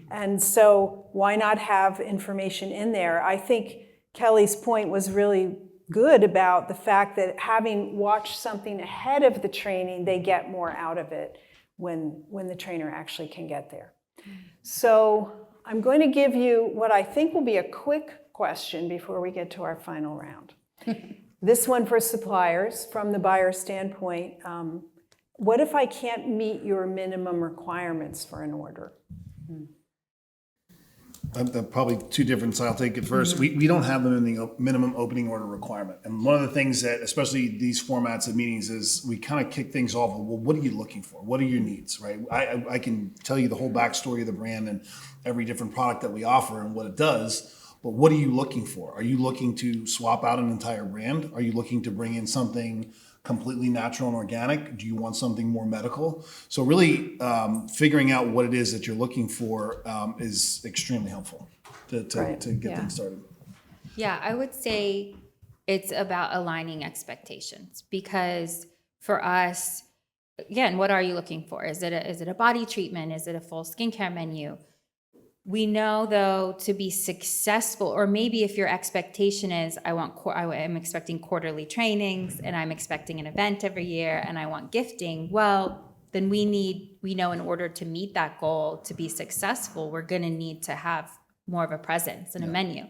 And so why not have information in there? I think Kelly's point was really good about the fact that having watched something ahead of the training, they get more out of it when the trainer actually can get there. So I'm going to give you what I think will be a quick question before we get to our final round. This one for suppliers, from the buyer standpoint. What if I can't meet your minimum requirements for an order? Probably 2 different, so I'll take it first. We don't have a minimum opening order requirement. And one of the things that, especially these formats of meetings, is we kind of kick things off with, well, what are you looking for? What are your needs, right? I can tell you the whole backstory of the brand and every different product that we offer and what it does, but what are you looking for? Are you looking to swap out an entire brand? Are you looking to bring in something completely natural and organic? Do you want something more medical? So really figuring out what it is that you're looking for is extremely helpful to get things started. Yeah, I would say it's about aligning expectations, because for us, again, what are you looking for? Is it a body treatment? Is it a full skincare menu? We know, though, to be successful, or maybe if your expectation is, I'm expecting quarterly trainings and I'm expecting an event every year and I want gifting, well, then we know in order to meet that goal, to be successful, we're going to need to have more of a presence and a menu.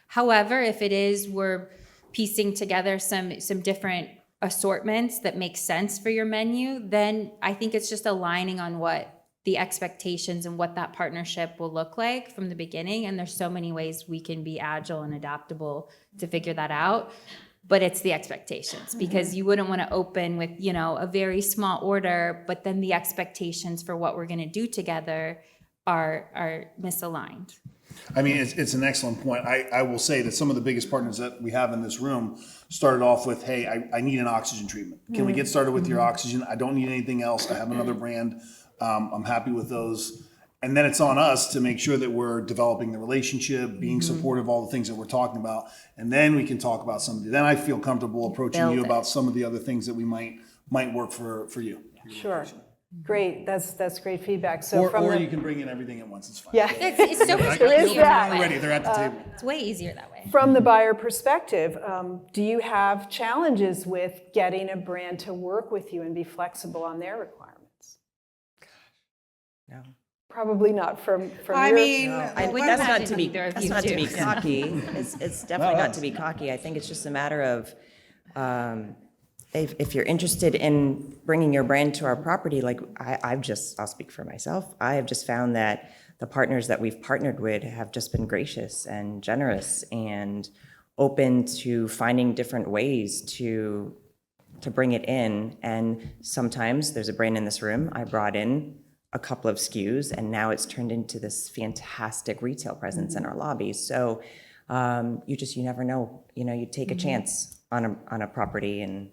However, if it is, we're piecing together some different assortments that make sense for your menu, then I think it's just aligning on what the expectations and what that partnership will look like from the beginning. And there's so many ways we can be agile and adaptable to figure that out. But it's the expectations, because you wouldn't want to open with, a very small order, but then the expectations for what we're going to do together are misaligned. I mean, it's an excellent point. I will say that some of the biggest partners that we have in this room started off with, hey, I need an oxygen treatment. Can we get started with your oxygen? I don't need anything else. I have another brand. I'm happy with those. And then it's on us to make sure that we're developing the relationship, being supportive, all the things that we're talking about. And then we can talk about somebody. Then I feel comfortable approaching Build you it. about some of the other things that we might work for you. Sure. Great. That's great feedback. So Or, from or the, you can bring in everything at once. It's fine. yeah, It's so much There is easier that. that Ready, way. they're at the table. It's way easier that way. from the buyer perspective, do you have challenges with getting a brand to work with you and be flexible on their requirements? No. Probably not from I your. mean, wouldn't That's not imagine to be, either of that's you not to do. be cocky. It's definitely not to be cocky. I think it's just a matter of, if you're interested in bringing your brand to our property, like I'll speak for myself. I have just found that the partners that we've partnered with have just been gracious and generous and open to finding different ways to bring it in. And sometimes there's a brand in this room. I brought in a couple of SKUs, and now it's turned into this fantastic retail presence in our lobbies. So you never know. You take a chance on a property, and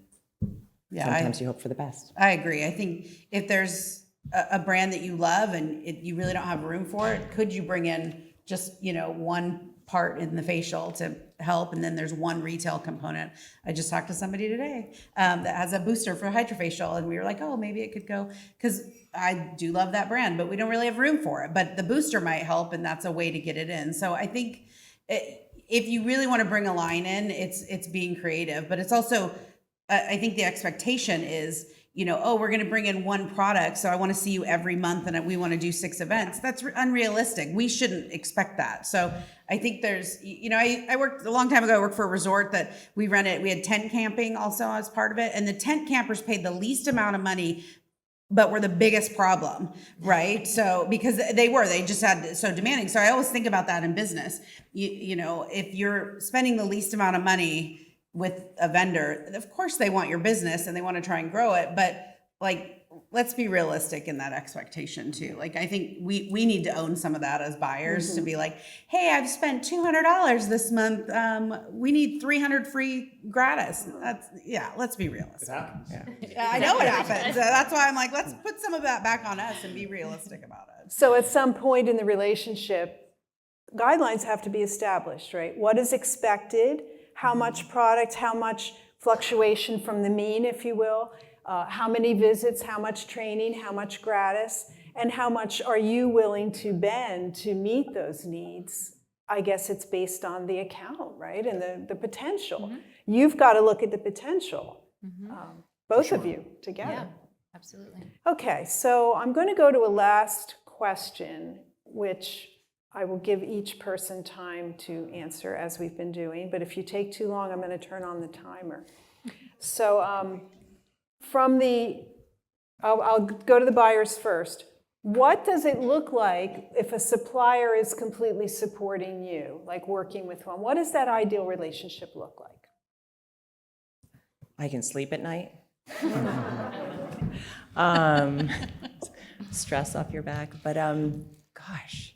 sometimes you hope for the best. I agree. I think if there's a brand that you love and you really don't have room for it, could you bring in just, one part in the facial to help, and then there's one retail component? I just talked to somebody today that has a booster for hydrofacial, and we were like, oh, maybe it could go, because I do love that brand, but we don't really have room for it. But the booster might help, and that's a way to get it in. So I think if you really want to bring a line in, it's being creative, but it's also, I think the expectation is, oh, we're going to bring in one product, so I want to see you every month and we want to do 6 events. That's unrealistic. We shouldn't expect that. So I think there's, I worked a long time ago, I worked for a resort that we rented. We had tent camping also as part of it. And the tent campers paid the least amount of money, but were the biggest problem, right? So, because they just had so demanding. So I always think about that in business. If you're spending the least amount of money with a vendor, of course they want your business and they want to try and grow it, but let's be realistic in that expectation too. I think we need to own some of that as buyers to be like, hey, I've spent $200 this month. We need 300 free gratis. Let's be realistic. Yeah, I know it happens. That's why I'm like, let's put some of that back on us and be realistic about it. So at some point in the relationship, guidelines have to be established, right? What is expected? How much product, how much fluctuation from the mean, if you will, how many visits, how much training, how much gratis, and how much are you willing to bend to meet those needs? I guess it's based on the account, right? And the potential. You've got to look at the potential, both of you together. Yeah, absolutely. Okay, so I'm going to go to a last question, which I will give each person time to answer as we've been doing, but if you take too long, I'm going to turn on the timer. So I'll go to the buyers first. What does it look like if a supplier is completely supporting you, like working with one? What does that ideal relationship look like? I can sleep at night. Stress off your back, but gosh.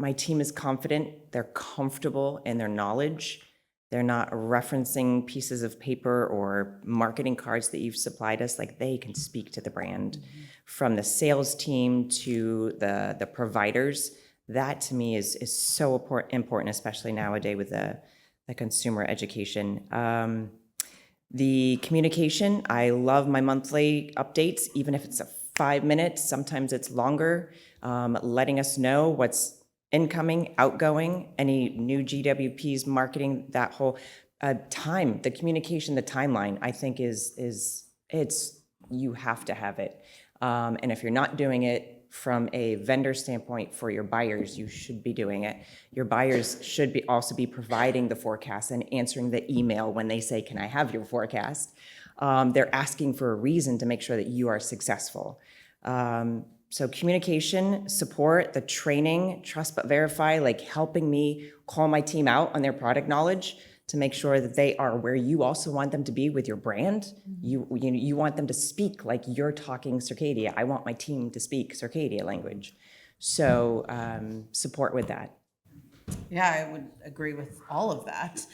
My team is confident, they're comfortable in their knowledge. They're not referencing pieces of paper or marketing cards that you've supplied us. They can speak to the brand. From the sales team to the providers, that to me is so important, especially nowadays with the consumer education. The communication, I love my monthly updates, even if it's a 5 minutes, sometimes it's longer, letting us know what's incoming, outgoing, any new GWPs, marketing, that whole time, the communication, the timeline, I think you have to have it. And if you're not doing it from a vendor standpoint for your buyers, you should be doing it. Your buyers should also be providing the forecast and answering the email when they say, can I have your forecast? They're asking for a reason to make sure that you are successful. So communication, support, the training, trust but verify, helping me call my team out on their product knowledge to make sure that they are where you also want them to be with your brand. You want them to speak like you're talking Circadia. I want my team to speak Circadia language. So support with that. Yeah, I would agree with all of that.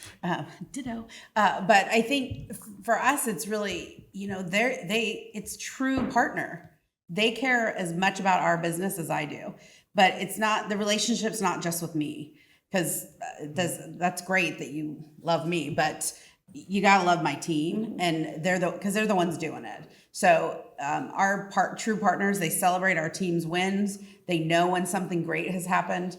Ditto. But I think for us, it's really, it's true partner. they care as much about our business as I do. But it's not, the relationship's not just with me, because that's great that you love me, but you gotta love my team, and they're the ones doing it. So our true partners, they celebrate our team's wins. They know when something great has happened.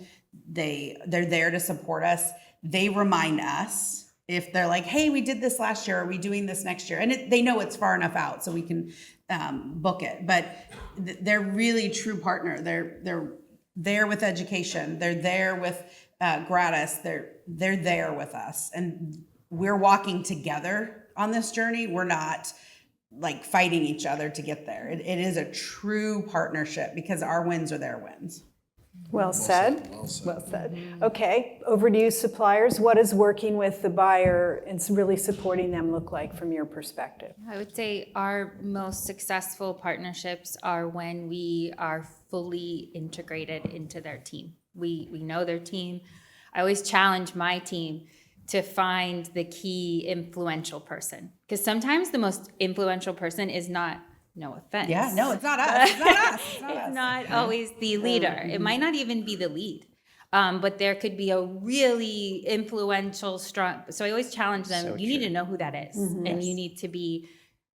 They're there to support us. They remind us if they're like, hey, we did this last year, are we doing this next year? And they know it's far enough out so we can book it. But they're really true partner. They're there with education. They're there with gratis. They're there with us. And we're walking together on this journey. We're not like fighting each other to get there. It is a true partnership because our wins are their wins. Well said. Well said. Okay, over to you, suppliers. What does working with the buyer and really supporting them look like from your perspective? I would say our most successful partnerships are when we are fully integrated into their team. We know their team. I always challenge my team to find the key influential person, because sometimes the most influential person is not, no offense. Yeah, no, it's not us. It's not us. It's not always the leader. It might not even be the lead. But there could be a really influential, strong. So I always challenge them, you need to know who that is. And you need to be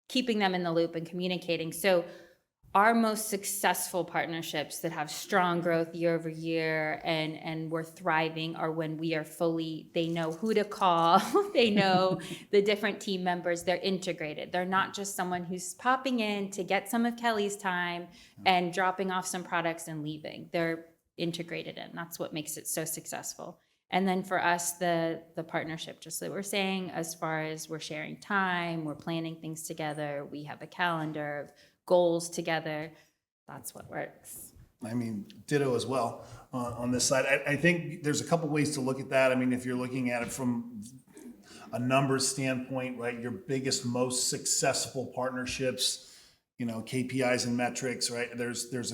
keeping them in the loop and communicating. So our most successful partnerships that have strong growth year over year and we're thriving are when we are fully, they know who to call, they know the different team members, they're integrated. They're not just someone who's popping in to get some of Kelly's time and dropping off some products and leaving. They're integrated in. That's what makes it so successful. And then for us, the partnership, just like we're saying, as far as we're sharing time, we're planning things together, we have a calendar of goals together, that's what works. I mean, ditto as well on this side. I think there's a couple ways to look at that. I mean, if you're looking at it from a numbers standpoint, right, your biggest, most successful partnerships, you know, KPIs and metrics, right? There's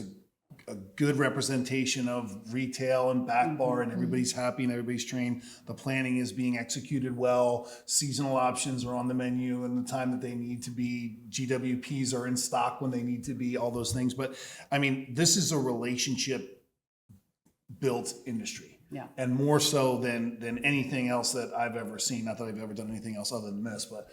a good representation of retail and back bar, and everybody's happy and everybody's trained. The planning is being executed well. Seasonal options are on the menu in the time that they need to be. GWPs are in stock when they need to be, all those things. But I mean, this is a relationship built industry. Yeah. And more so than anything else that I've ever seen. Not that I've ever done anything else other than this, but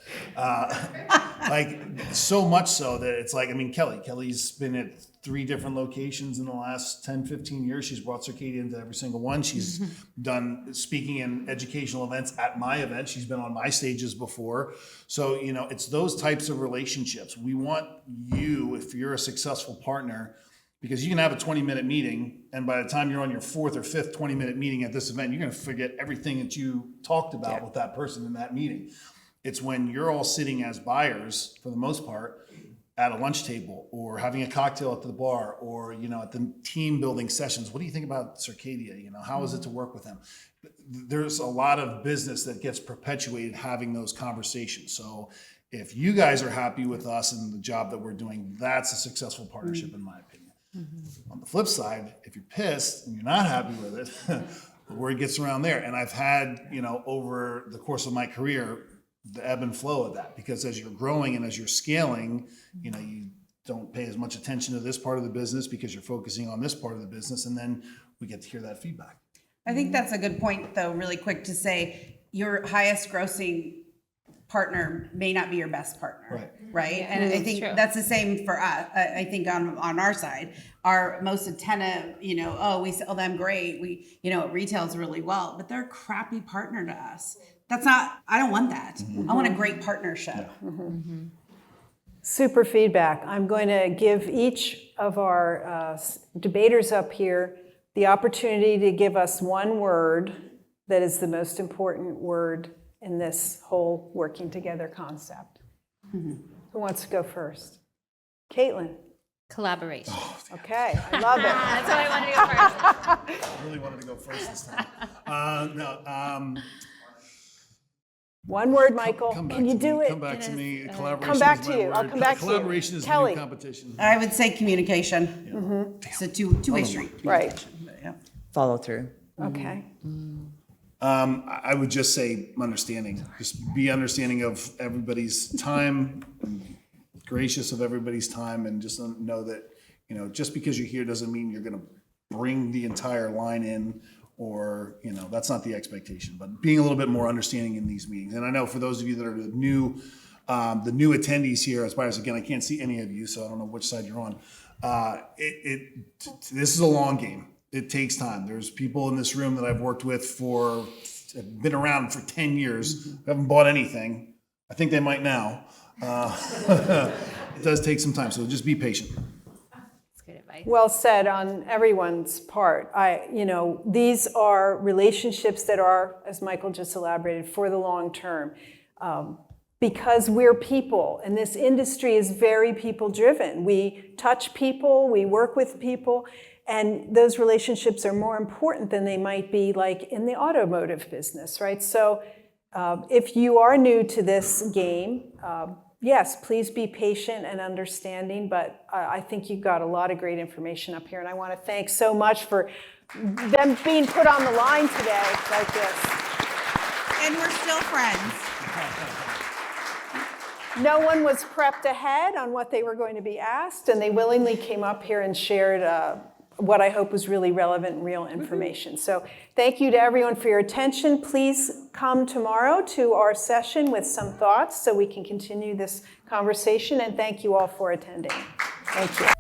like so much so that it's like, I mean, Kelly's been at 3 different locations in the last 10, 15 years. She's brought Circadia into every single one. She's done speaking and educational events at my event. She's been on my stages before. So, you know, it's those types of relationships. We want you, if you're a successful partner, because you can have a 20-minute meeting, and by the time you're on your 4th or 5th 20-minute meeting at this event, you're going to forget everything that you talked about with that person in that meeting. It's when you're all sitting as buyers, for the most part, at a lunch table or having a cocktail at the bar or, you know, at the team building sessions. What do you think about Circadia? You know, how is it to work with them? There's a lot of business that gets perpetuated having those conversations. So if you guys are happy with us and the job that we're doing, that's a successful partnership in my opinion. On the flip side, if you're pissed and you're not happy with it, the word gets around there. And I've had, you know, over the course of my career, the ebb and flow of that, because as you're growing and as you're scaling, you know, you don't pay as much attention to this part of the business because you're focusing on this part of the business. And then we get to hear that feedback. I think that's a good point, though, really quick to say your highest grossing partner may not be your best partner, right? And I think that's the same for us. I think on our side, our most attentive, you know, oh, we sell them great. We, you know, it retails really well, but they're a crappy partner to us. That's not, I don't want that. I want a great partnership. Super feedback. I'm going to give each of our debaters up here the opportunity to give us one word that is the most important word in this whole working together concept. Who wants to go first? Katlyn. Collaboration. Okay, I love it. That's why I wanted to go first. I really wanted to go first this time. One word, Michael. Can you do it? Come back to me. Collaboration Come back is to my you. word. I'll come back to you. Collaboration is the Kelly. new competition. I would say communication. It's a two-way street. Right. Yeah. Follow through. Okay. I would just say understanding. Just be understanding of everybody's time, gracious of everybody's time, and just know that just because you're here doesn't mean you're going to bring the entire line in, or, that's not the expectation, but being a little bit more understanding in these meetings. And I know for those of you that are the new attendees here as buyers, again, I can't see any of you, so I don't know which side you're on. This is a long game. It takes time. There's people in this room that I've worked with have been around for 10 years, haven't bought anything. I think they might now. It does take some time, so just be patient. That's good advice. Well said on everyone's part. These are relationships that are, as Michael just elaborated, for the long term. Because we're people, and this industry is very people-driven. We touch people, we work with people, and those relationships are more important than they might be like in the automotive business, right? So if you are new to this game, yes, please be patient and understanding, but I think you've got a lot of great information up here, and I want to thank so much for them being put on the line today like this. And we're still friends. No one was prepped ahead on what they were going to be asked, and they willingly came up here and shared what I hope was really relevant and real information. So thank you to everyone for your attention. Please come tomorrow to our session with some thoughts so we can continue this conversation, and thank you all for attending. Thank you.